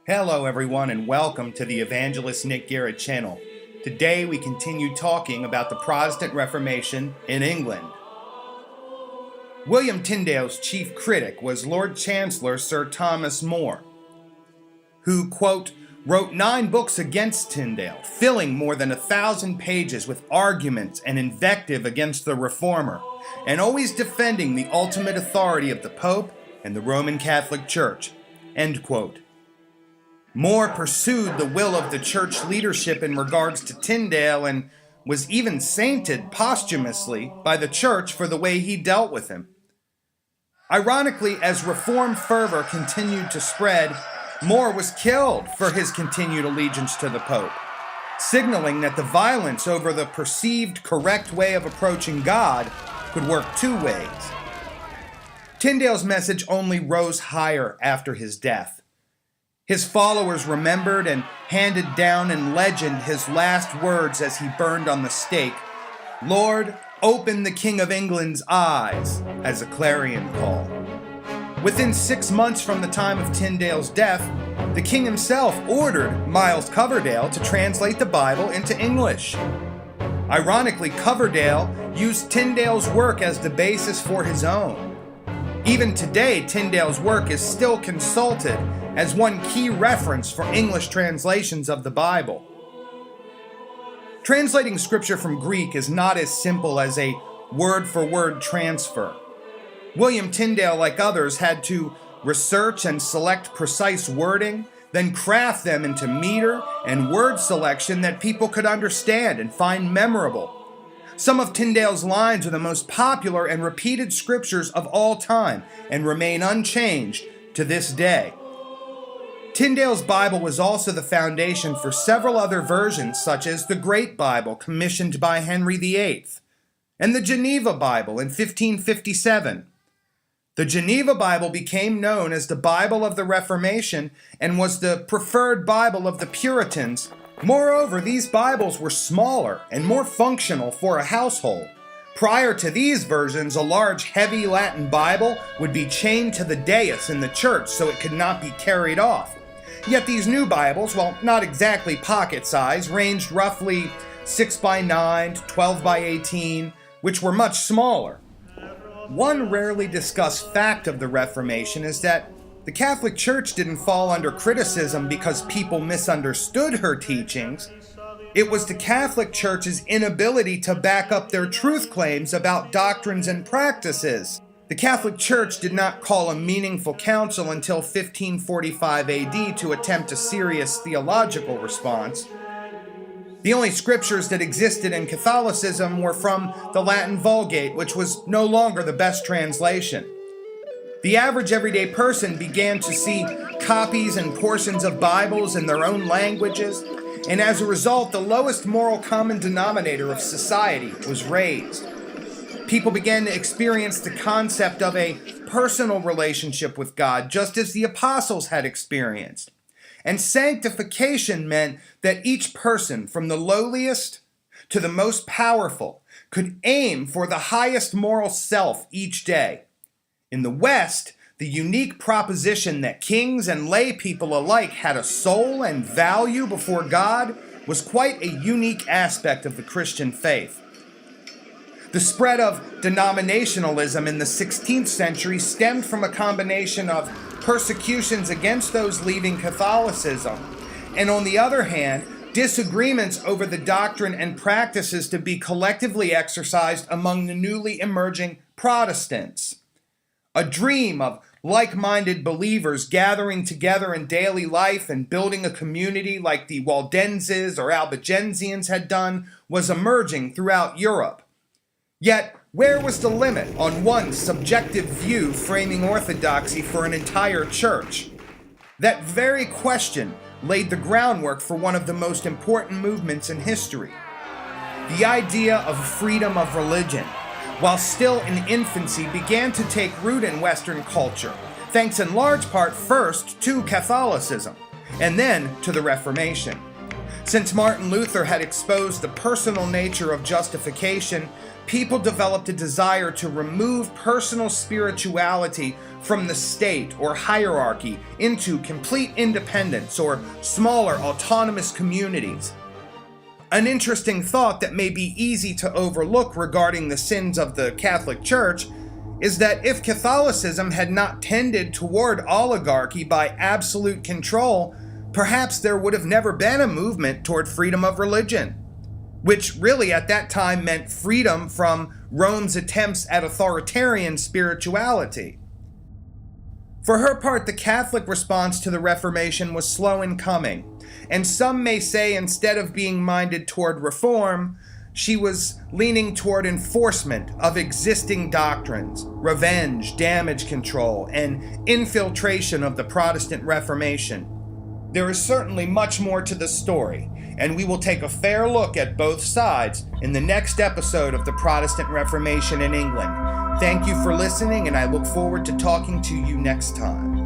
Hello everyone and welcome to the Evangelist Garrett channel. Today we continue talking about the Protestant Reformation in England. William Tyndale's chief critic was Lord Chancellor Sir Thomas More, who, quote, wrote 9 books against Tyndale, filling more than 1,000 pages with arguments and invective against the reformer, and always defending the ultimate authority of the Pope and the Roman Catholic Church, end quote. More pursued the will of the church leadership in regards to Tyndale and was even sainted posthumously by the church for the way he dealt with him. Ironically, as reform fervor continued to spread, More was killed for his continued allegiance to the Pope, signaling that the violence over the perceived correct way of approaching God could work 2 ways. Tyndale's message only rose higher after his death. His followers remembered and handed down in legend his last words as he burned on the stake, "Lord, open the King of England's eyes," as a clarion call. Within 6 months from the time of Tyndale's death, the king himself ordered Miles Coverdale to translate the Bible into English. Ironically, Coverdale used Tyndale's work as the basis for his own. Even today, Tyndale's work is still consulted as one key reference for English translations of the Bible. Translating scripture from Greek is not as simple as a word-for-word transfer. William Tyndale, like others, had to research and select precise wording, then craft them into meter and word selection that people could understand and find memorable. Some of Tyndale's lines are the most popular and repeated scriptures of all time and remain unchanged to this day. Tyndale's Bible was also the foundation for several other versions, such as the Great Bible, commissioned by Henry VIII, and the Geneva Bible in 1557. The Geneva Bible became known as the Bible of the Reformation and was the preferred Bible of the Puritans. Moreover, these Bibles were smaller and more functional for a household. Prior to these versions, a large, heavy Latin Bible would be chained to the dais in the church so it could not be carried off. Yet these new Bibles, while not exactly pocket size, ranged roughly 6 by 9 to 12 by 18, which were much smaller. One rarely discussed fact of the Reformation is that the Catholic Church didn't fall under criticism because people misunderstood her teachings. It was the Catholic Church's inability to back up their truth claims about doctrines and practices. The Catholic Church did not call a meaningful council until 1545 AD to attempt a serious theological response. The only scriptures that existed in Catholicism were from the Latin Vulgate, which was no longer the best translation. The average everyday person began to see copies and portions of Bibles in their own languages, and as a result, the lowest moral common denominator of society was raised. People began to experience the concept of a personal relationship with God, just as the apostles had experienced. And sanctification meant that each person, from the lowliest to the most powerful, could aim for the highest moral self each day. In the West, the unique proposition that kings and lay people alike had a soul and value before God was quite a unique aspect of the Christian faith. The spread of denominationalism in the 16th century stemmed from a combination of persecutions against those leaving Catholicism, and on the other hand, disagreements over the doctrine and practices to be collectively exercised among the newly emerging Protestants. A dream of like-minded believers gathering together in daily life and building a community like the Waldenses or Albigensians had done was emerging throughout Europe. Yet, where was the limit on one subjective view framing orthodoxy for an entire church? That very question laid the groundwork for one of the most important movements in history. The idea of freedom of religion, while still in infancy, began to take root in Western culture, thanks in large part first to Catholicism, and then to the Reformation. Since Martin Luther had exposed the personal nature of justification, people developed a desire to remove personal spirituality from the state or hierarchy into complete independence or smaller autonomous communities. An interesting thought that may be easy to overlook regarding the sins of the Catholic Church is that if Catholicism had not tended toward oligarchy by absolute control, perhaps there would have never been a movement toward freedom of religion, which really at that time meant freedom from Rome's attempts at authoritarian spirituality. For her part, the Catholic response to the Reformation was slow in coming, and some may say instead of being minded toward reform, she was leaning toward enforcement of existing doctrines, revenge, damage control, and infiltration of the Protestant Reformation. There is certainly much more to the story, and we will take a fair look at both sides in the next episode of the Protestant Reformation in England. Thank you for listening, and I look forward to talking to you next time.